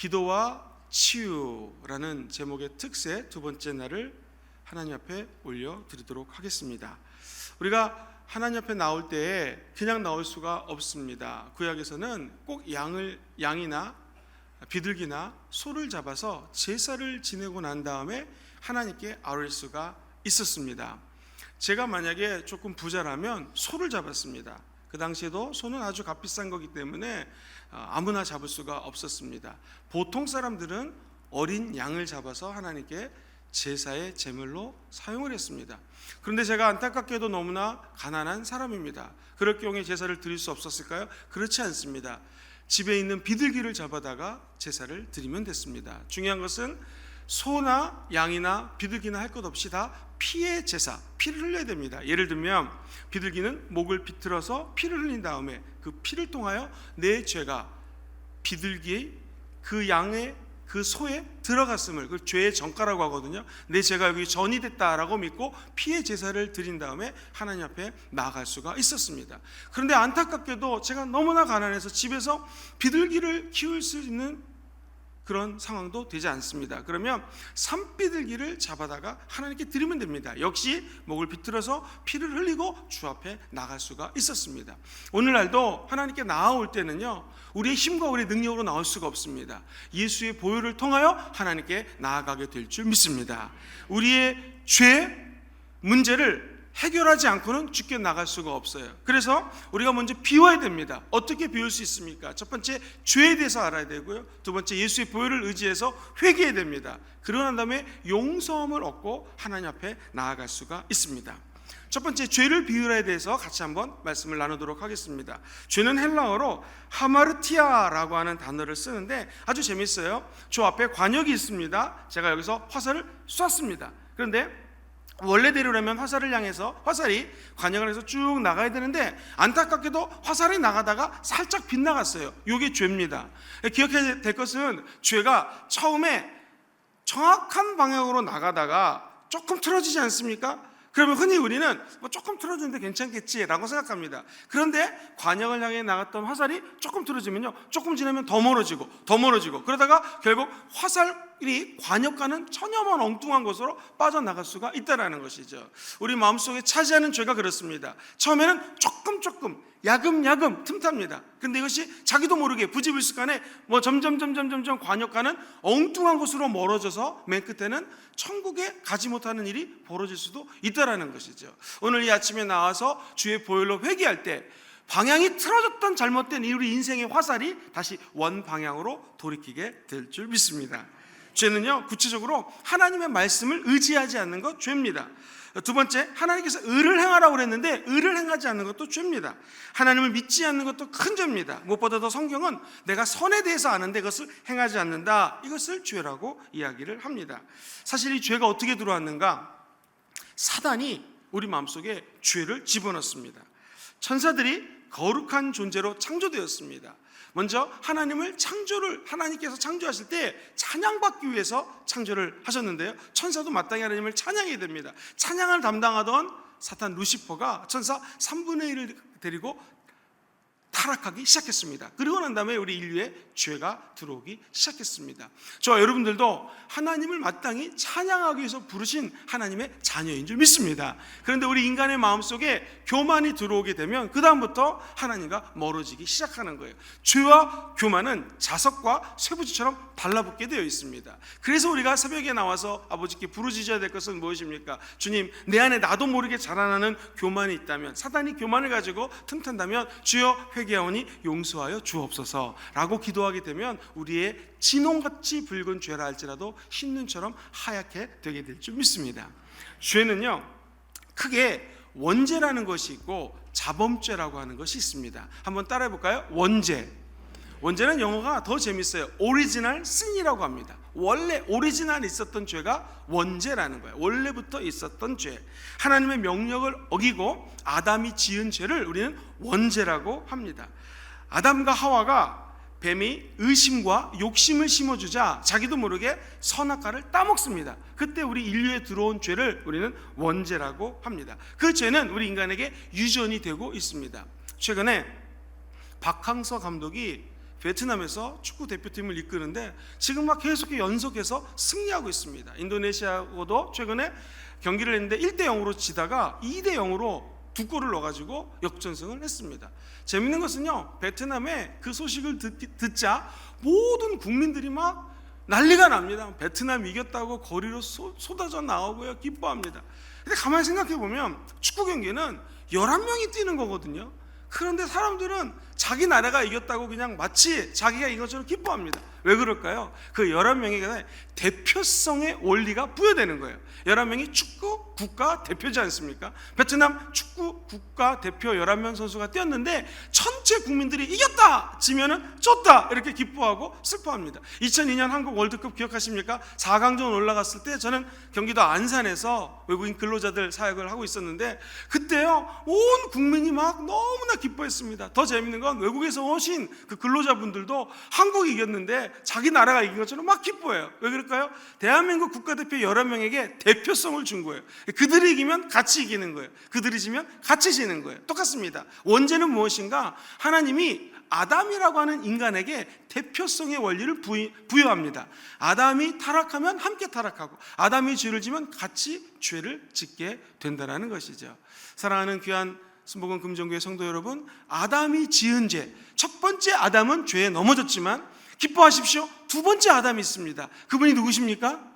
기도와 치유라는 제목의 특세 두 번째 날을 하나님 앞에 올려드리도록 하겠습니다. 우리가 하나님 앞에 나올 때에 그냥 나올 수가 없습니다. 구약에서는 꼭 양이나 비둘기나 소를 잡아서 제사를 지내고 난 다음에 하나님께 아뢰을 수가 있었습니다. 제가 만약에 조금 부자라면 소를 잡았습니다. 그 당시에도 소는 아주 값비싼 거기 때문에 아무나 잡을 수가 없었습니다. 보통 사람들은 어린 양을 잡아서 하나님께 제사의 제물로 사용을 했습니다. 그런데 제가 안타깝게도 너무나 가난한 사람입니다. 그럴 경우에 제사를 드릴 수 없었을까요? 그렇지 않습니다. 집에 있는 비둘기를 잡아다가 제사를 드리면 됐습니다. 중요한 것은 소나 양이나 비둘기나 할 것 없이 다 피의 제사, 피를 흘려야 됩니다. 예를 들면 비둘기는 목을 비틀어서 피를 흘린 다음에 그 피를 통하여 내 죄가 비둘기의 그 양의 그 소에 들어갔음을, 그 죄의 전가라고 하거든요. 내 죄가 여기 전이 됐다라고 믿고 피의 제사를 드린 다음에 하나님 앞에 나아갈 수가 있었습니다. 그런데 안타깝게도 제가 너무나 가난해서 집에서 비둘기를 키울 수 있는 그런 상황도 되지 않습니다. 그러면 산비둘기를 잡아다가 하나님께 드리면 됩니다. 역시 목을 비틀어서 피를 흘리고 주 앞에 나갈 수가 있었습니다. 오늘날도 하나님께 나아올 때는요, 우리의 힘과 우리의 능력으로 나올 수가 없습니다. 예수의 보혈을 통하여 하나님께 나아가게 될 줄 믿습니다. 우리의 죄 문제를 해결하지 않고는 주께 나갈 수가 없어요. 그래서 우리가 먼저 비워야 됩니다. 어떻게 비울 수 있습니까? 첫 번째, 죄에 대해서 알아야 되고요. 두 번째, 예수의 보혈을 의지해서 회개해야 됩니다. 그러고 난 다음에 용서함을 얻고 하나님 앞에 나아갈 수가 있습니다. 첫 번째, 죄를 비우라에 대해서 같이 한번 말씀을 나누도록 하겠습니다. 죄는 헬라어로 하마르티아라고 하는 단어를 쓰는데 아주 재밌어요. 저 앞에 관역이 있습니다. 제가 여기서 화살을 쐈습니다. 그런데 원래대로라면 화살을 향해서 화살이 관역을 해서 쭉 나가야 되는데 안타깝게도 화살이 나가다가 살짝 빗나갔어요. 이게 죄입니다. 기억해야 될 것은 죄가 처음에 정확한 방향으로 나가다가 조금 틀어지지 않습니까? 그러면 흔히 우리는 조금 틀어지는데 괜찮겠지라고 생각합니다. 그런데 관역을 향해 나갔던 화살이 조금 틀어지면요, 조금 지나면 더 멀어지고 그러다가 결국 화살이 관역과는 천여만 엉뚱한 곳으로 빠져나갈 수가 있다는 것이죠. 우리 마음속에 차지하는 죄가 그렇습니다. 처음에는 조금 야금야금 틈탑니다. 그런데 이것이 자기도 모르게 부지불식간에 점점 관역과는 엉뚱한 곳으로 멀어져서 맨 끝에는 천국에 가지 못하는 일이 벌어질 수도 있다는 것이죠. 오늘 이 아침에 나와서 주의 보혈로 회개할 때 방향이 틀어졌던 잘못된 우리 인생의 화살이 다시 원 방향으로 돌이키게 될 줄 믿습니다. 죄는요, 구체적으로 하나님의 말씀을 의지하지 않는 것 죄입니다. 두 번째, 하나님께서 의를 행하라고 그랬는데 의를 행하지 않는 것도 죄입니다. 하나님을 믿지 않는 것도 큰 죄입니다. 무엇보다도 성경은 내가 선에 대해서 아는데 그것을 행하지 않는다, 이것을 죄라고 이야기를 합니다. 사실 이 죄가 어떻게 들어왔는가? 사단이 우리 마음속에 죄를 집어넣습니다. 천사들이 거룩한 존재로 창조되었습니다. 먼저 하나님께서 창조하실 때 찬양받기 위해서 창조를 하셨는데요, 천사도 마땅히 하나님을 찬양해야 됩니다. 찬양을 담당하던 사탄 루시퍼가 천사 3분의 1을 데리고 타락하기 시작했습니다. 그러고 난 다음에 우리 인류에 죄가 들어오기 시작했습니다. 저와 여러분들도 하나님을 마땅히 찬양하기 위해서 부르신 하나님의 자녀인 줄 믿습니다. 그런데 우리 인간의 마음속에 교만이 들어오게 되면 그 다음부터 하나님과 멀어지기 시작하는 거예요. 죄와 교만은 자석과 쇠붙이처럼 달라붙게 되어 있습니다. 그래서 우리가 새벽에 나와서 아버지께 부르짖어야 될 것은 무엇입니까? 주님, 내 안에 나도 모르게 자라나는 교만이 있다면, 사단이 교만을 가지고 틈탄다면 주여 회개하오니 용서하여 주옵소서라고 기도하게 되면 우리의 진홍같이 붉은 죄라 할지라도 흰눈처럼 하얗게 되게 될 줄 믿습니다. 죄는요, 크게 원죄라는 것이 있고 자범죄라고 하는 것이 있습니다. 한번 따라해 볼까요? 원죄는 영어가 더 재밌어요. 오리지널 신이라고 합니다. 원래 오리지널 있었던 죄가 원죄라는 거예요. 원래부터 있었던 죄, 하나님의 명령을 어기고 아담이 지은 죄를 우리는 원죄라고 합니다. 아담과 하와가 뱀이 의심과 욕심을 심어주자 자기도 모르게 선악과를 따먹습니다. 그때 우리 인류에 들어온 죄를 우리는 원죄라고 합니다. 그 죄는 우리 인간에게 유전이 되고 있습니다. 최근에 박항서 감독이 베트남에서 축구 대표팀을 이끄는데 지금 막 계속 연속해서 승리하고 있습니다. 인도네시아하고도 최근에 경기를 했는데 1대0으로 지다가 2대0으로 2골을 넣어가지고 역전승을 했습니다. 재밌는 것은요, 베트남의 그 소식을 듣자 모든 국민들이 막 난리가 납니다. 베트남 이겼다고 거리로 쏟아져 나오고요, 기뻐합니다. 근데 가만히 생각해 보면 축구 경기는 11명이 뛰는 거거든요. 그런데 사람들은 자기 나라가 이겼다고 그냥 마치 자기가 이긴 것처럼 기뻐합니다. 왜 그럴까요? 그 11명에게 대표성의 원리가 부여되는 거예요. 11명이 축구 국가 대표지 않습니까? 베트남 축구 국가 대표 11명 선수가 뛰었는데 전체 국민들이 이겼다! 지면은 졌다! 이렇게 기뻐하고 슬퍼합니다. 2002년 한국 월드컵 기억하십니까? 4강전 올라갔을 때 저는 경기도 안산에서 외국인 근로자들 사역을 하고 있었는데 그때요, 온 국민이 막 너무나 기뻐했습니다. 더 재밌는 건 외국에서 오신 그 근로자분들도 한국이 이겼는데 자기 나라가 이긴 것처럼 막 기뻐해요. 왜 그럴까요? 대한민국 국가대표 11명에게 대표성을 준 거예요. 그들이 이기면 같이 이기는 거예요. 그들이 지면 같이 지는 거예요. 똑같습니다. 원죄는 무엇인가? 하나님이 아담이라고 하는 인간에게 대표성의 원리를 부여합니다. 아담이 타락하면 함께 타락하고 아담이 죄를 지면 같이 죄를 짓게 된다는 것이죠. 사랑하는 귀한 순복음 금정교회 성도 여러분, 아담이 지은 죄, 첫 번째 아담은 죄에 넘어졌지만 기뻐하십시오. 두 번째 아담이 있습니다. 그분이 누구십니까?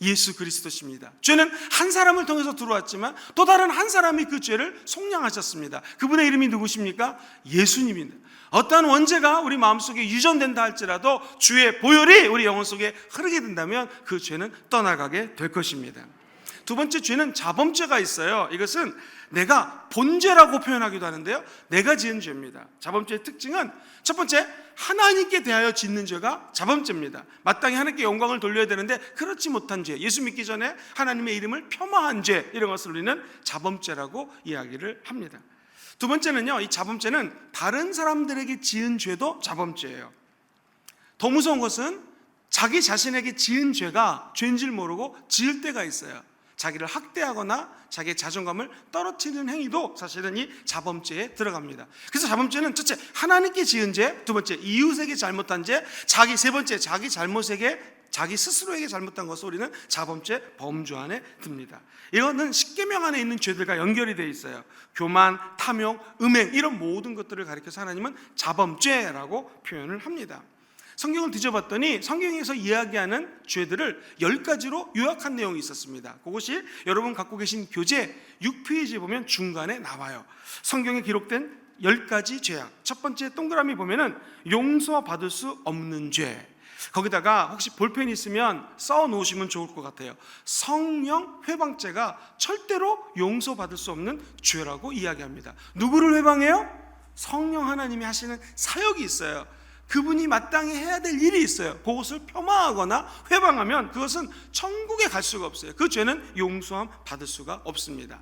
예수 그리스도십니다. 죄는 한 사람을 통해서 들어왔지만 또 다른 한 사람이 그 죄를 속량하셨습니다. 그분의 이름이 누구십니까? 예수님입니다. 어떠한 원죄가 우리 마음속에 유전된다 할지라도 주의 보혈이 우리 영혼 속에 흐르게 된다면 그 죄는 떠나가게 될 것입니다. 두 번째 죄는 자범죄가 있어요. 이것은 내가 본죄라고 표현하기도 하는데요, 내가 지은 죄입니다. 자범죄의 특징은 첫 번째, 하나님께 대하여 짓는 죄가 자범죄입니다. 마땅히 하나님께 영광을 돌려야 되는데 그렇지 못한 죄, 예수 믿기 전에 하나님의 이름을 폄하한 죄, 이런 것을 우리는 자범죄라고 이야기를 합니다. 두 번째는요, 이 자범죄는 다른 사람들에게 지은 죄도 자범죄예요. 더 무서운 것은 자기 자신에게 지은 죄가 죄인 줄 모르고 지을 때가 있어요. 자기를 학대하거나 자기의 자존감을 떨어뜨리는 행위도 사실은 이 자범죄에 들어갑니다. 그래서 자범죄는 첫째, 하나님께 지은 죄, 두 번째, 이웃에게 잘못한 죄, 세 번째, 자기 잘못에게, 자기 스스로에게 잘못한 것을 우리는 자범죄 범주 안에 듭니다. 이거는 십계명 안에 있는 죄들과 연결이 되어 있어요. 교만, 탐욕, 음행, 이런 모든 것들을 가리켜서 하나님은 자범죄라고 표현을 합니다. 성경을 뒤져봤더니 성경에서 이야기하는 죄들을 10가지로 요약한 내용이 있었습니다. 그것이 여러분 갖고 계신 교재 6페이지에 보면 중간에 나와요. 성경에 기록된 10가지 죄악. 첫 번째 동그라미 보면은 용서받을 수 없는 죄. 거기다가 혹시 볼펜 있으면 써 놓으시면 좋을 것 같아요. 성령 회방죄가 절대로 용서받을 수 없는 죄라고 이야기합니다. 누구를 회방해요? 성령 하나님이 하시는 사역이 있어요. 그분이 마땅히 해야 될 일이 있어요. 그것을 폄하하거나 회방하면 그것은 천국에 갈 수가 없어요. 그 죄는 용서함 받을 수가 없습니다.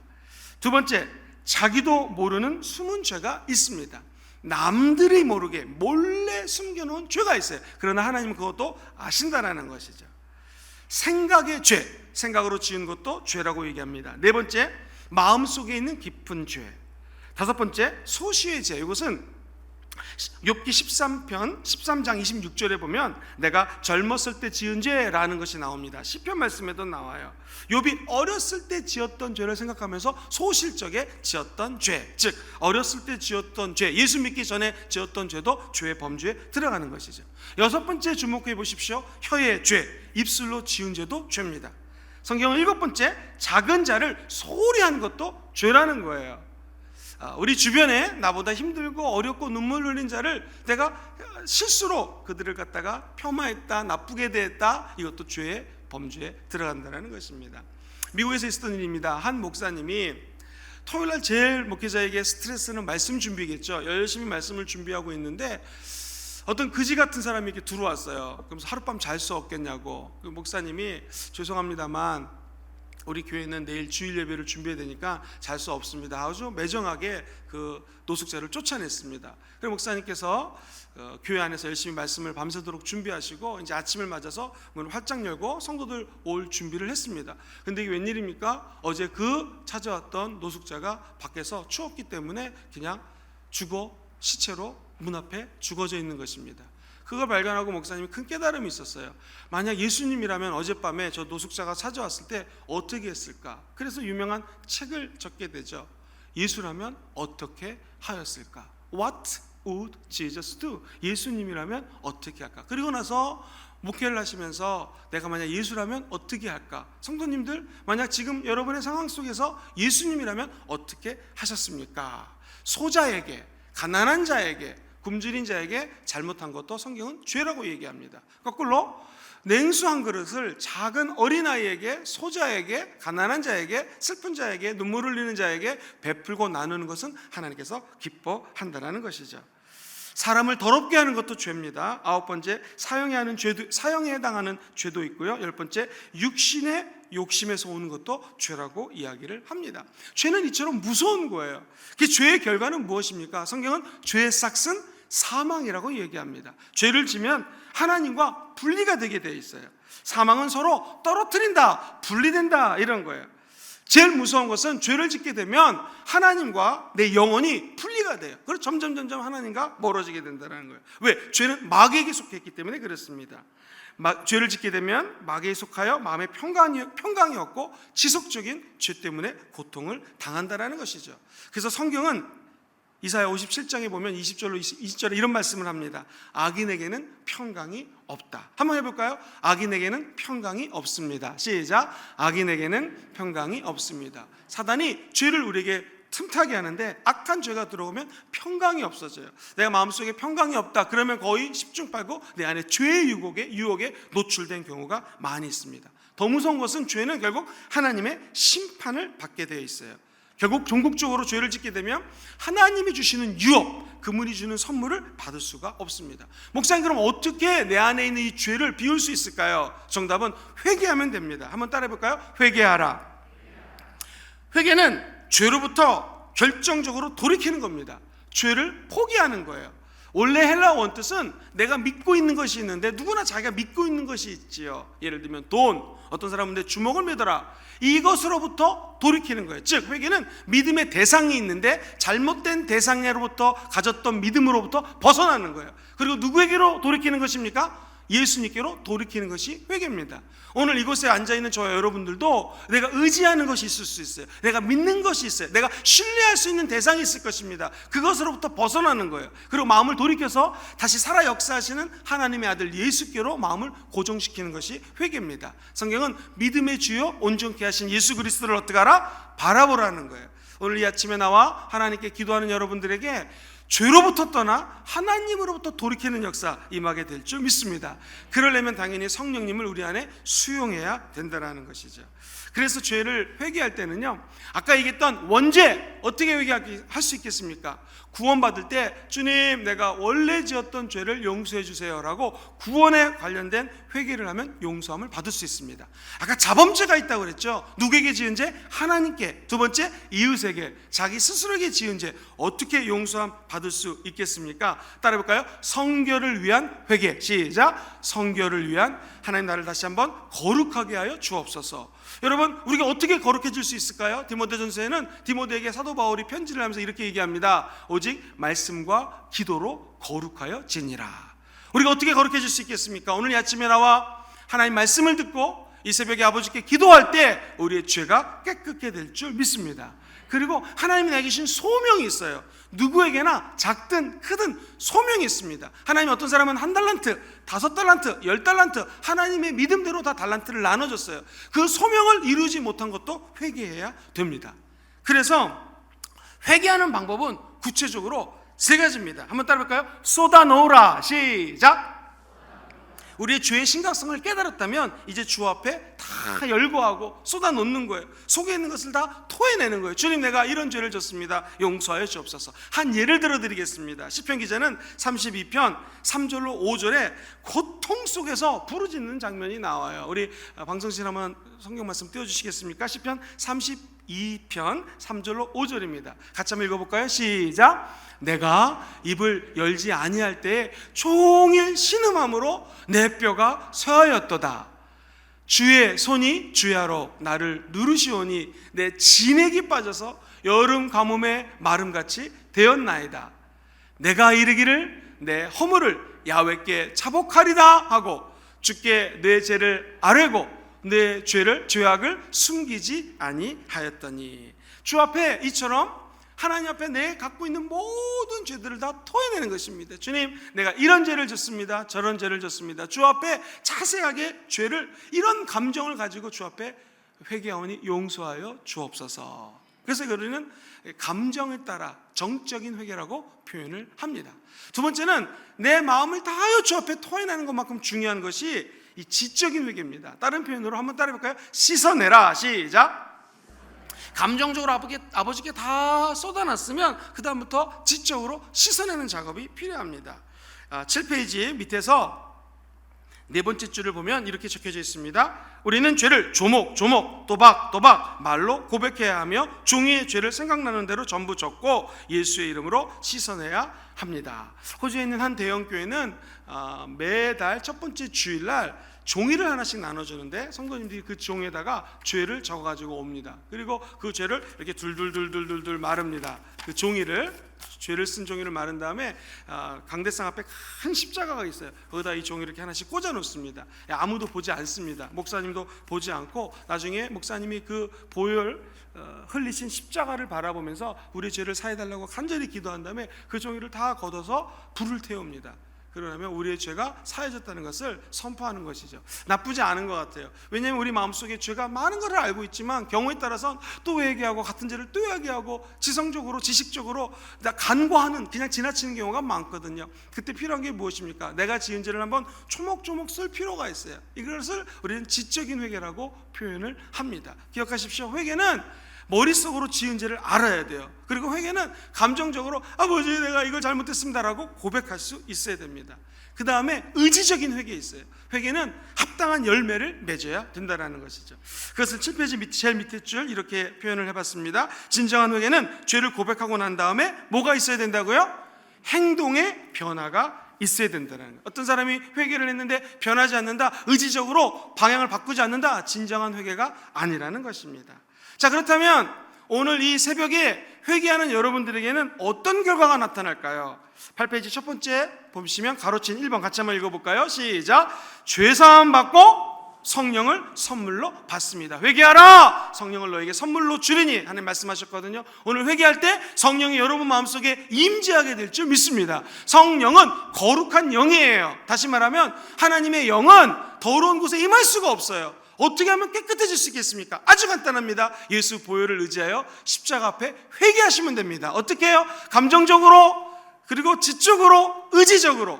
두 번째, 자기도 모르는 숨은 죄가 있습니다. 남들이 모르게 몰래 숨겨놓은 죄가 있어요. 그러나 하나님은 그것도 아신다라는 것이죠. 생각의 죄, 생각으로 지은 것도 죄라고 얘기합니다. 네 번째, 마음속에 있는 깊은 죄. 다섯 번째, 소시의 죄. 이것은 욥기 13장 26절에 보면 내가 젊었을 때 지은 죄라는 것이 나옵니다. 시편 말씀에도 나와요. 욥이 어렸을 때 지었던 죄를 생각하면서 소실적에 지었던 죄, 즉 어렸을 때 지었던 죄, 예수 믿기 전에 지었던 죄도 죄의 범주에 들어가는 것이죠. 여섯 번째 주목해 보십시오. 혀의 죄, 입술로 지은 죄도 죄입니다. 성경은 일곱 번째, 작은 자를 소홀히 한 것도 죄라는 거예요. 우리 주변에 나보다 힘들고 어렵고 눈물 흘린 자를 내가 실수로 그들을 갖다가 폄하했다, 나쁘게 대했다, 이것도 죄의 범주에 들어간다는 것입니다. 미국에서 있었던 일입니다. 한 목사님이 토요일날 제일 목회자에게 스트레스는 말씀 준비겠죠. 열심히 말씀을 준비하고 있는데 어떤 그지 같은 사람이 이렇게 들어왔어요. 그러면서 하룻밤 잘 수 없겠냐고. 그 목사님이 죄송합니다만 우리 교회는 내일 주일 예배를 준비해야 되니까 잘 수 없습니다. 아주 매정하게 그 노숙자를 쫓아냈습니다. 그리고 목사님께서 교회 안에서 열심히 말씀을 밤새도록 준비하시고 이제 아침을 맞아서 문을 활짝 열고 성도들 올 준비를 했습니다. 근데 이게 웬일입니까? 어제 그 찾아왔던 노숙자가 밖에서 추웠기 때문에 그냥 시체로 문 앞에 죽어져 있는 것입니다. 그걸 발견하고 목사님이 큰 깨달음이 있었어요. 만약 예수님이라면 어젯밤에 저 노숙자가 찾아왔을 때 어떻게 했을까? 그래서 유명한 책을 적게 되죠. 예수라면 어떻게 하였을까? What would Jesus do? 예수님이라면 어떻게 할까? 그리고 나서 목회를 하시면서 내가 만약 예수라면 어떻게 할까? 성도님들, 만약 지금 여러분의 상황 속에서 예수님이라면 어떻게 하셨습니까? 소자에게, 가난한 자에게, 굶주린 자에게 잘못한 것도 성경은 죄라고 얘기합니다. 거꾸로 냉수 한 그릇을 작은 어린아이에게, 소자에게, 가난한 자에게, 슬픈 자에게, 눈물 흘리는 자에게 베풀고 나누는 것은 하나님께서 기뻐한다는 것이죠. 사람을 더럽게 하는 것도 죄입니다. 9번째, 사형에 해당하는 죄도 있고요. 10번째, 육신의 욕심에서 오는 것도 죄라고 이야기를 합니다. 죄는 이처럼 무서운 거예요. 그 죄의 결과는 무엇입니까? 성경은 죄의 싹은 사망이라고 얘기합니다. 죄를 지면 하나님과 분리가 되게 되어 있어요. 사망은 서로 떨어뜨린다, 분리된다, 이런 거예요. 제일 무서운 것은 죄를 짓게 되면 하나님과 내 영혼이 분리가 돼요. 그래서 점점 하나님과 멀어지게 된다는 거예요. 왜? 죄는 마귀에게 속했기 때문에 그렇습니다. 죄를 짓게 되면 마귀에 속하여 마음의 평강이 없고 지속적인 죄 때문에 고통을 당한다는 것이죠. 그래서 성경은 이사야 57장에 보면 20절에 이런 말씀을 합니다. 악인에게는 평강이 없다. 한번 해볼까요? 악인에게는 평강이 없습니다. 시작. 악인에게는 평강이 없습니다. 사단이 죄를 우리에게 틈타게 하는데 악한 죄가 들어오면 평강이 없어져요. 내가 마음속에 평강이 없다 그러면 거의 10중 8구 내 안에 죄의 유혹에 노출된 경우가 많이 있습니다. 더 무서운 것은 죄는 결국 하나님의 심판을 받게 되어 있어요. 결국 종국적으로 죄를 짓게 되면 하나님이 주시는 유업, 그분이 주는 선물을 받을 수가 없습니다. 목사님, 그럼 어떻게 내 안에 있는 이 죄를 비울 수 있을까요? 정답은 회개하면 됩니다. 한번 따라해 볼까요? 회개하라. 회개는 죄로부터 결정적으로 돌이키는 겁니다. 죄를 포기하는 거예요. 원래 헬라어 원뜻은 내가 믿고 있는 것이 있는데 누구나 자기가 믿고 있는 것이 있지요. 예를 들면 돈, 어떤 사람은 내 주먹을 믿어라, 이것으로부터 돌이키는 거예요. 즉 회개는 믿음의 대상이 있는데 잘못된 대상으로부터 가졌던 믿음으로부터 벗어나는 거예요. 그리고 누구에게로 돌이키는 것입니까? 예수님께로 돌이키는 것이 회개입니다. 오늘 이곳에 앉아있는 저와 여러분들도 내가 의지하는 것이 있을 수 있어요. 내가 믿는 것이 있어요. 내가 신뢰할 수 있는 대상이 있을 것입니다. 그것으로부터 벗어나는 거예요. 그리고 마음을 돌이켜서 다시 살아 역사하시는 하나님의 아들 예수께로 마음을 고정시키는 것이 회개입니다. 성경은 믿음의 주요 온전케 하신 예수 그리스도를 어떻게 하라? 바라보라는 거예요. 오늘 이 아침에 나와 하나님께 기도하는 여러분들에게 죄로부터 떠나 하나님으로부터 돌이키는 역사 임하게 될 줄 믿습니다. 그러려면 당연히 성령님을 우리 안에 수용해야 된다는 것이죠. 그래서 죄를 회개할 때는요, 아까 얘기했던 원죄 어떻게 회개할 수 있겠습니까? 구원받을 때 주님 내가 원래 지었던 죄를 용서해 주세요라고 구원에 관련된 회개를 하면 용서함을 받을 수 있습니다. 아까 자범죄가 있다고 그랬죠. 누구에게 지은 죄? 하나님께. 두 번째, 이웃에게, 자기 스스로에게 지은 죄 어떻게 용서함 받을 수 있겠습니까? 따라해볼까요? 성결을 위한 회개. 시작. 성결을 위한, 하나님 나를 다시 한번 거룩하게 하여 주옵소서. 여러분, 우리가 어떻게 거룩해질 수 있을까요? 디모데전서에는 디모데에게 사도 바울이 편지를 하면서 이렇게 얘기합니다. 오직 말씀과 기도로 거룩하여 지니라. 우리가 어떻게 거룩해질 수 있겠습니까? 오늘 이 아침에 나와 하나님 말씀을 듣고 이 새벽에 아버지께 기도할 때 우리의 죄가 깨끗게 될 줄 믿습니다. 그리고 하나님이 내게 주신 소명이 있어요. 누구에게나 작든 크든 소명이 있습니다. 하나님 어떤 사람은 1달란트, 5달란트, 10달란트 하나님의 믿음대로 다 달란트를 나눠줬어요. 그 소명을 이루지 못한 것도 회개해야 됩니다. 그래서 회개하는 방법은 구체적으로 3가지입니다. 한번 따라볼까요? 쏟아놓으라. 시작. 우리의 죄의 심각성을 깨달았다면 이제 주 앞에 다 열거하고 쏟아놓는 거예요. 속에 있는 것을 다 토해내는 거예요. 주님, 내가 이런 죄를 졌습니다. 용서하여 주옵소서. 한 예를 들어드리겠습니다. 시편 기자는 32편 3절로 5절에 고통 속에서 부르짖는 장면이 나와요. 우리 방송실 한번 성경 말씀 띄워주시겠습니까? 시편 32편 3절로 5절입니다. 같이 한번 읽어볼까요? 시작. 내가 입을 열지 아니할 때에 종일 신음함으로 내 뼈가 쇠하였도다. 주의 손이 주야로 나를 누르시오니 내 진액이 빠져서 여름 가뭄의 마름같이 되었나이다. 내가 이르기를 내 허물을 야훼께 자복하리라 하고 주께 내 죄를 아뢰고 내 죄악을 숨기지 아니하였더니. 주 앞에 이처럼 하나님 앞에 내 갖고 있는 모든 죄들을 다 토해내는 것입니다. 주님, 내가 이런 죄를 졌습니다. 저런 죄를 졌습니다. 주 앞에 자세하게 죄를, 이런 감정을 가지고 주 앞에 회개하오니 용서하여 주옵소서. 그래서 우리는 감정에 따라 정적인 회개라고 표현을 합니다. 두 번째는 내 마음을 다하여 주 앞에 토해내는 것만큼 중요한 것이 이 지적인 회개입니다. 다른 표현으로 한번 따라해볼까요? 씻어내라. 시작. 감정적으로 아버지께 다 쏟아놨으면 그 다음부터 지적으로 씻어내는 작업이 필요합니다. 7페이지 밑에서 네 번째 줄을 보면 이렇게 적혀져 있습니다. 우리는 죄를 조목조목 또박또박 말로 고백해야 하며 종이의 죄를 생각나는 대로 전부 졌고 예수의 이름으로 씻어내야 합니다. 호주에 있는 한 대형교회는 매달 첫 번째 주일날 종이를 하나씩 나눠주는데 성도님들이 그 종에다가 죄를 적어가지고 옵니다. 그리고 그 죄를 이렇게 둘둘둘둘둘 마릅니다. 그 종이를, 죄를 쓴 종이를 마른 다음에 강대상 앞에 큰 십자가가 있어요. 거기다 이 종이를 이렇게 하나씩 꽂아 놓습니다. 아무도 보지 않습니다. 목사님도 보지 않고 나중에 목사님이 그 보혈 흘리신 십자가를 바라보면서 우리 죄를 사해달라고 간절히 기도한 다음에 그 종이를 다 걷어서 불을 태웁니다. 그러면 우리의 죄가 사해졌다는 것을 선포하는 것이죠. 나쁘지 않은 것 같아요. 왜냐하면 우리 마음속에 죄가 많은 것을 알고 있지만 경우에 따라서는 또 회개하고 같은 죄를 또 회개하고 지성적으로 지식적으로 간과하는, 그냥 지나치는 경우가 많거든요. 그때 필요한 게 무엇입니까? 내가 지은 죄를 한번 조목조목 쓸 필요가 있어요. 이것을 우리는 지적인 회개라고 표현을 합니다. 기억하십시오. 회개는 머릿속으로 지은 죄를 알아야 돼요. 그리고 회개는 감정적으로 아버지 내가 이걸 잘못했습니다라고 고백할 수 있어야 됩니다. 그 다음에 의지적인 회개 있어요. 회개는 합당한 열매를 맺어야 된다는 것이죠. 그것을 7페이지 제일 밑에 줄 이렇게 표현을 해봤습니다. 진정한 회개는 죄를 고백하고 난 다음에 뭐가 있어야 된다고요? 행동의 변화가 있어야 된다는 거예요. 어떤 사람이 회개를 했는데 변하지 않는다, 의지적으로 방향을 바꾸지 않는다, 진정한 회개가 아니라는 것입니다. 자, 그렇다면 오늘 이 새벽에 회개하는 여러분들에게는 어떤 결과가 나타날까요? 8페이지 첫 번째 보시면 가로친 1번 같이 한번 읽어볼까요? 시작. 죄사함 받고 성령을 선물로 받습니다. 회개하라, 성령을 너에게 선물로 주리니 하나님 말씀하셨거든요. 오늘 회개할 때 성령이 여러분 마음속에 임재하게 될 줄 믿습니다. 성령은 거룩한 영이에요. 다시 말하면 하나님의 영은 더러운 곳에 임할 수가 없어요. 어떻게 하면 깨끗해질 수 있겠습니까? 아주 간단합니다. 예수 보혈을 의지하여 십자가 앞에 회개하시면 됩니다. 어떻게 해요? 감정적으로, 그리고 지적으로, 의지적으로,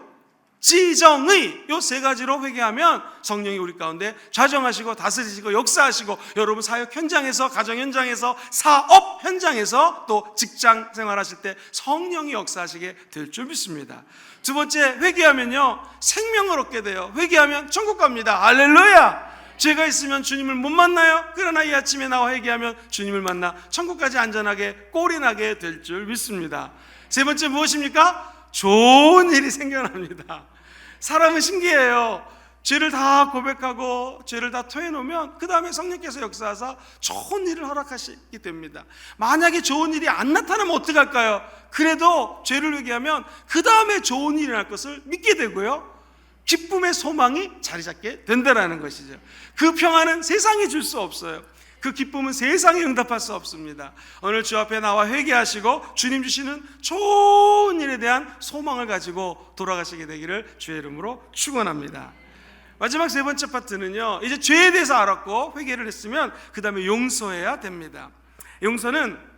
지정의 이 세 가지로 회개하면 성령이 우리 가운데 좌정하시고 다스리시고 역사하시고 여러분 사역 현장에서, 가정 현장에서, 사업 현장에서, 또 직장 생활하실 때 성령이 역사하시게 될 줄 믿습니다. 두 번째, 회개하면요 생명을 얻게 돼요. 회개하면 천국 갑니다. 할렐루야. 죄가 있으면 주님을 못 만나요. 그러나 이 아침에 나와 회개하면 주님을 만나 천국까지 안전하게 꼴이 나게 될 줄 믿습니다. 세 번째 무엇입니까? 좋은 일이 생겨납니다. 사람은 신기해요. 죄를 다 고백하고 죄를 다 토해놓으면 그 다음에 성령께서 역사하사 좋은 일을 허락하시게 됩니다. 만약에 좋은 일이 안 나타나면 어떡할까요? 그래도 죄를 회개하면 그 다음에 좋은 일이 날 것을 믿게 되고요, 기쁨의 소망이 자리 잡게 된다는 것이죠. 그 평안은 세상이 줄 수 없어요. 그 기쁨은 세상이 응답할 수 없습니다. 오늘 주 앞에 나와 회개하시고 주님 주시는 좋은 일에 대한 소망을 가지고 돌아가시게 되기를 주의 이름으로 축원합니다. 마지막 세 번째 파트는요, 이제 죄에 대해서 알았고 회개를 했으면 그 다음에 용서해야 됩니다. 용서는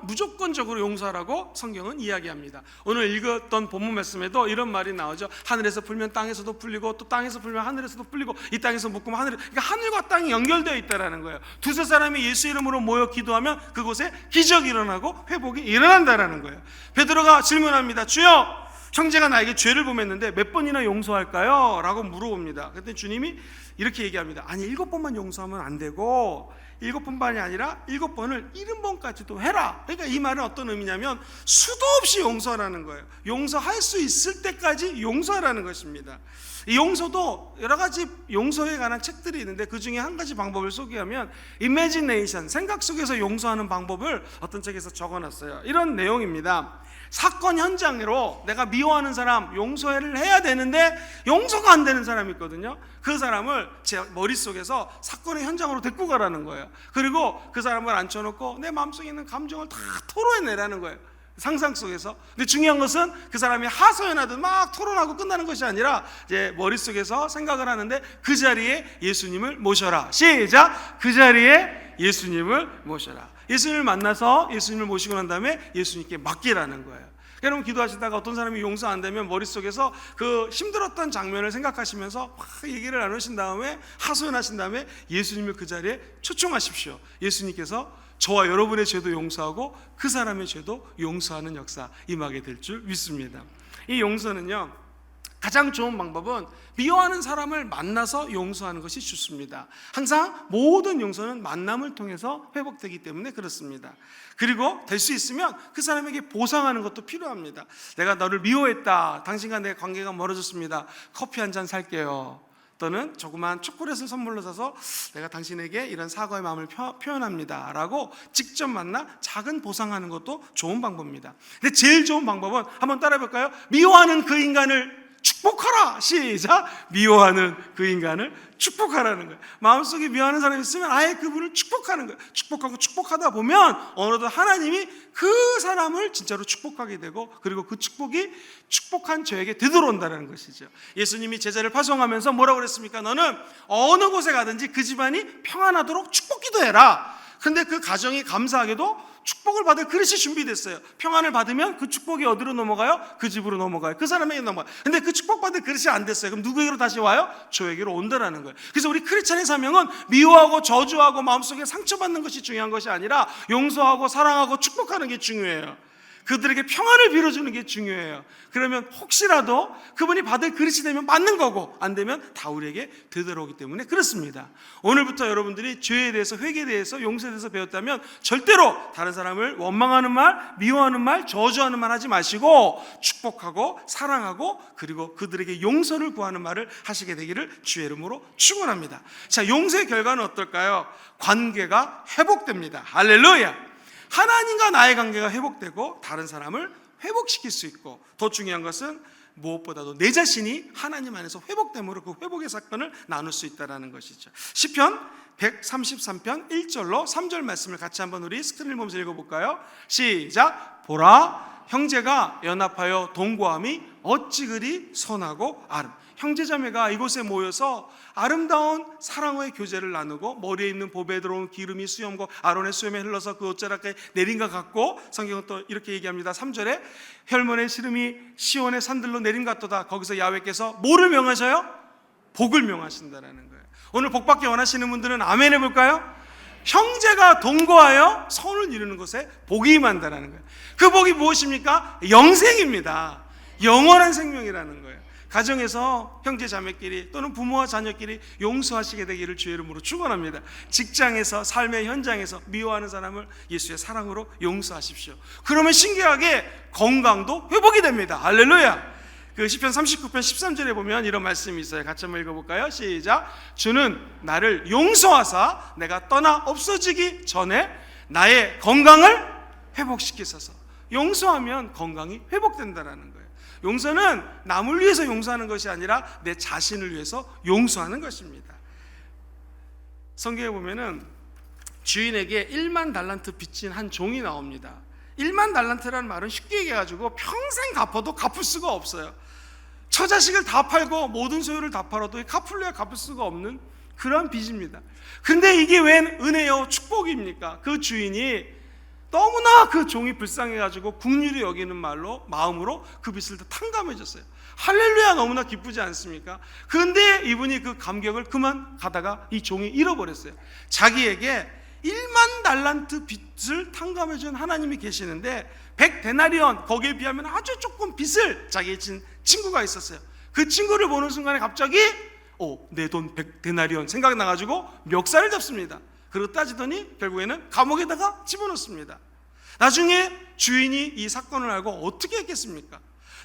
무조건적으로 용서하라고 성경은 이야기합니다. 오늘 읽었던 본문 말씀에도 이런 말이 나오죠. 하늘에서 풀면 땅에서도 풀리고 또 땅에서 풀면 하늘에서도 풀리고 이 땅에서 묶으면 하늘에, 그러니까 하늘과 땅이 연결되어 있다는 거예요. 두세 사람이 예수 이름으로 모여 기도하면 그곳에 기적이 일어나고 회복이 일어난다는 거예요. 베드로가 질문합니다. 주여, 형제가 나에게 죄를 범했는데 몇 번이나 용서할까요? 라고 물어봅니다. 그랬더니 주님이 이렇게 얘기합니다. 아니 7번만 용서하면 안 되고 7번만이 아니라 7번을 70번까지도 해라. 그러니까 이 말은 어떤 의미냐면 수도 없이 용서하라는 거예요. 용서할 수 있을 때까지 용서하라는 것입니다. 이 용서도 여러 가지 용서에 관한 책들이 있는데 그 중에 한 가지 방법을 소개하면 imagination, 생각 속에서 용서하는 방법을 어떤 책에서 적어놨어요. 이런 내용입니다. 사건 현장으로 내가 미워하는 사람 용서를 해야 되는데 용서가 안 되는 사람이 있거든요. 그 사람을 제 머릿속에서 사건의 현장으로 데리고 가라는 거예요. 그리고 그 사람을 앉혀놓고 내 마음속에 있는 감정을 다 토로해내라는 거예요, 상상 속에서. 근데 중요한 것은 그 사람이 하소연하듯 막 토론하고 끝나는 것이 아니라 이제 머릿속에서 생각을 하는데 그 자리에 예수님을 모셔라. 시작! 그 자리에 예수님을 모셔라. 예수님을 만나서 예수님을 모시고 난 다음에 예수님께 맡기라는 거예요. 여러분 기도하시다가 어떤 사람이 용서 안 되면 머릿속에서 그 힘들었던 장면을 생각하시면서 막 얘기를 나누신 다음에 하소연하신 다음에 예수님을 그 자리에 초청하십시오. 예수님께서 저와 여러분의 죄도 용서하고 그 사람의 죄도 용서하는 역사 임하게 될 줄 믿습니다. 이 용서는요, 가장 좋은 방법은 미워하는 사람을 만나서 용서하는 것이 좋습니다. 항상 모든 용서는 만남을 통해서 회복되기 때문에 그렇습니다. 그리고 될 수 있으면 그 사람에게 보상하는 것도 필요합니다. 내가 너를 미워했다, 당신과 내 관계가 멀어졌습니다, 커피 한 잔 살게요. 또는 조그만 초콜릿을 선물로 사서 내가 당신에게 이런 사과의 마음을 표현합니다 라고 직접 만나 작은 보상하는 것도 좋은 방법입니다. 근데 제일 좋은 방법은 한번 따라해 볼까요? 미워하는 그 인간을 축복하라. 시작! 미워하는 그 인간을 축복하라는 거예요. 마음속에 미워하는 사람이 있으면 아예 그분을 축복하는 거예요. 축복하고 축복하다 보면 어느덧 하나님이 그 사람을 진짜로 축복하게 되고, 그리고 그 축복이 축복한 저에게 되돌아온다는 것이죠. 예수님이 제자를 파송하면서 뭐라고 그랬습니까? 너는 어느 곳에 가든지 그 집안이 평안하도록 축복 기도해라. 근데 그 가정이 감사하게도 축복을 받을 그릇이 준비됐어요. 평안을 받으면 그 축복이 어디로 넘어가요? 그 집으로 넘어가요. 그 사람에게 넘어가요. 근데 그 축복받을 그릇이 안 됐어요. 그럼 누구에게로 다시 와요? 저에게로 온다라는 거예요. 그래서 우리 크리스찬의 사명은 미워하고 저주하고 마음속에 상처받는 것이 중요한 것이 아니라 용서하고 사랑하고 축복하는 게 중요해요. 그들에게 평안을 빌어주는 게 중요해요. 그러면 혹시라도 그분이 받을 그릇이 되면 맞는 거고, 안 되면 다 우리에게 되돌아오기 때문에 그렇습니다. 오늘부터 여러분들이 죄에 대해서, 회개에 대해서, 용서에 대해서 배웠다면 절대로 다른 사람을 원망하는 말, 미워하는 말, 저주하는 말 하지 마시고 축복하고 사랑하고 그리고 그들에게 용서를 구하는 말을 하시게 되기를 주의 이름으로 축원합니다. 자, 용서의 결과는 어떨까요? 관계가 회복됩니다. 할렐루야! 하나님과 나의 관계가 회복되고 다른 사람을 회복시킬 수 있고, 더 중요한 것은 무엇보다도 내 자신이 하나님 안에서 회복됨으로 그 회복의 사건을 나눌 수 있다는 것이죠. 시편 133편 1절로 3절 말씀을 같이 한번 우리 스크린을 보면서 읽어볼까요? 시작! 보라, 형제가 연합하여 동거함이 어찌 그리 선하고 형제자매가 이곳에 모여서 아름다운 사랑의 교제를 나누고 머리에 있는 보배에 들어온 기름이 수염과 아론의 수염에 흘러서 그 옷자락에 내린 것 같고, 성경은 또 이렇게 얘기합니다. 3절에 혈문의 시름이 시온의 산들로 내린 것 같도다. 거기서 야훼께서 뭐를 명하셔요? 복을 명하신다라는 거예요. 오늘 복받기 원하시는 분들은 아멘 해볼까요? 형제가 동거하여 선을 이루는 것에 복이 임한다라는 거예요. 그 복이 무엇입니까? 영생입니다. 영원한 생명이라는 거예요. 가정에서 형제 자매끼리 또는 부모와 자녀끼리 용서하시게 되기를 주의 이름으로 축원합니다. 직장에서, 삶의 현장에서 미워하는 사람을 예수의 사랑으로 용서하십시오. 그러면 신기하게 건강도 회복이 됩니다. 할렐루야! 그 시편 39편 13절에 보면 이런 말씀이 있어요. 같이 한번 읽어볼까요? 시작! 주는 나를 용서하사 내가 떠나 없어지기 전에 나의 건강을 회복시키소서. 용서하면 건강이 회복된다라는 거예요. 용서는 남을 위해서 용서하는 것이 아니라 내 자신을 위해서 용서하는 것입니다. 성경에 보면은 주인에게 1만 달란트 빚진 한 종이 나옵니다. 1만 달란트라는 말은 쉽게 얘기해가지고 평생 갚아도 갚을 수가 없어요. 처자식을 다 팔고 모든 소유를 다 팔아도 갚을래야 갚을 수가 없는 그런 빚입니다. 근데 이게 웬 은혜요 축복입니까? 그 주인이 너무나 그 종이 불쌍해가지고 긍휼히 여기는 마음으로 그 빚을 다 탕감해줬어요. 할렐루야, 너무나 기쁘지 않습니까? 그런데 이분이 그 감격을 그만 가다가 이 종이 잃어버렸어요. 자기에게 1만 달란트 빚을 탕감해준 하나님이 계시는데 100데나리온, 거기에 비하면 아주 조금 빚을 자기의 진 친구가 있었어요. 그 친구를 보는 순간에 갑자기 내 돈 100데나리온 생각이 나가지고 멱살을 잡습니다. 그리고 따지더니 결국에는 감옥에다가 집어넣습니다. 나중에 주인이 이 사건을 알고 어떻게 했겠습니까?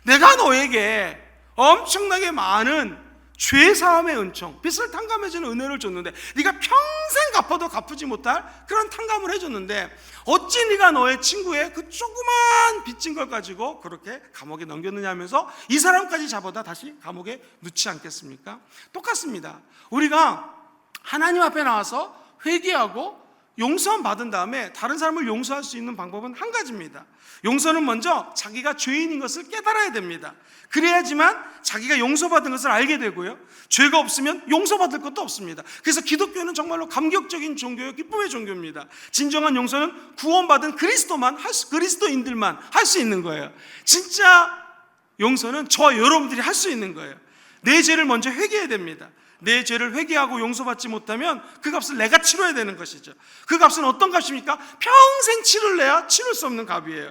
내가 너에게 엄청나게 많은 죄 사함의 은총, 빚을 탕감해주는 은혜를 줬는데 네가 평생 갚아도 갚지 못할 그런 탕감을 해줬는데 어찌 네가 너의 친구의 그 조그만 빚진 걸 가지고 그렇게 감옥에 넘겼느냐 하면서 이 사람까지 잡아다 다시 감옥에 넣지 않겠습니까? 똑같습니다. 우리가 하나님 앞에 나와서 회개하고 용서함 받은 다음에 다른 사람을 용서할 수 있는 방법은 한 가지입니다. 용서는 먼저 자기가 죄인인 것을 깨달아야 됩니다. 그래야지만 자기가 용서받은 것을 알게 되고요, 죄가 없으면 용서받을 것도 없습니다. 그래서 기독교는 정말로 감격적인 종교요, 기쁨의 종교입니다. 진정한 용서는 구원받은 그리스도인들만 할 수 있는 거예요. 진짜 용서는 저와 여러분들이 할 수 있는 거예요. 내 죄를 먼저 회개해야 됩니다. 내 죄를 회개하고 용서받지 못하면 그 값을 내가 치러야 되는 것이죠. 그 값은 어떤 값입니까? 평생 치를래야 치를 수 없는 값이에요.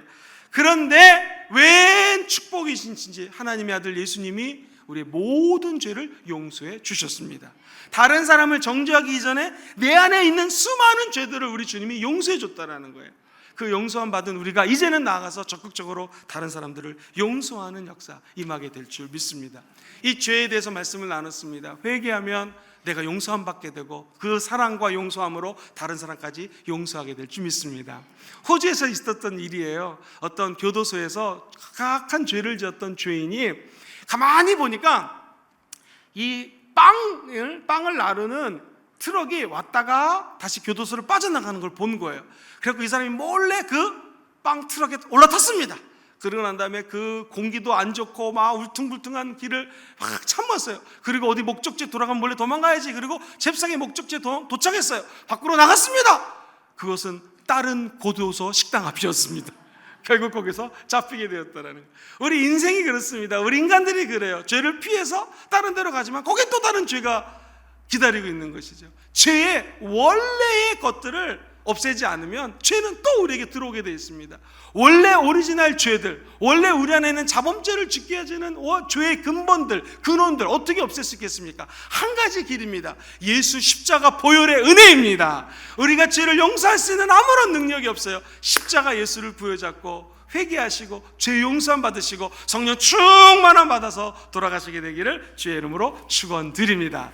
그런데 웬 축복이신지 하나님의 아들 예수님이 우리의 모든 죄를 용서해 주셨습니다. 다른 사람을 정죄하기 이전에 내 안에 있는 수많은 죄들을 우리 주님이 용서해 줬다라는 거예요. 그 용서함 받은 우리가 이제는 나아가서 적극적으로 다른 사람들을 용서하는 역사 임하게 될 줄 믿습니다. 이 죄에 대해서 말씀을 나눴습니다. 회개하면 내가 용서함 받게 되고 그 사랑과 용서함으로 다른 사람까지 용서하게 될 줄 믿습니다. 호주에서 있었던 일이에요. 어떤 교도소에서 각한 죄를 지었던 죄인이 가만히 보니까 이 빵을 나르는 트럭이 왔다가 다시 교도소를 빠져나가는 걸 본 거예요. 그래서 이 사람이 몰래 그 빵 트럭에 올라탔습니다. 그러고 난 다음에 그 공기도 안 좋고 막 울퉁불퉁한 길을 막 참았어요. 그리고 어디 목적지에 돌아가면 몰래 도망가야지. 그리고 잽싸게 목적지에 도착했어요. 밖으로 나갔습니다. 그것은 다른 교도소 식당 앞이었습니다. 결국 거기서 잡히게 되었다라는 거예요. 우리 인생이 그렇습니다. 우리 인간들이 그래요. 죄를 피해서 다른 데로 가지만 거기 또 다른 죄가 기다리고 있는 것이죠. 죄의 원래의 것들을 없애지 않으면 죄는 또 우리에게 들어오게 되어 있습니다. 원래 오리지널 죄들, 원래 우리 안에 있는 자범죄를 짓게 하는 죄의 근본들, 근원들 어떻게 없앨 수 있겠습니까? 한 가지 길입니다. 예수 십자가 보혈의 은혜입니다. 우리가 죄를 용서할 수 있는 아무런 능력이 없어요. 십자가 예수를 부여잡고 회개하시고 죄 용서함 받으시고 성령 충만함 받아서 돌아가시게 되기를 주의 이름으로 축원드립니다.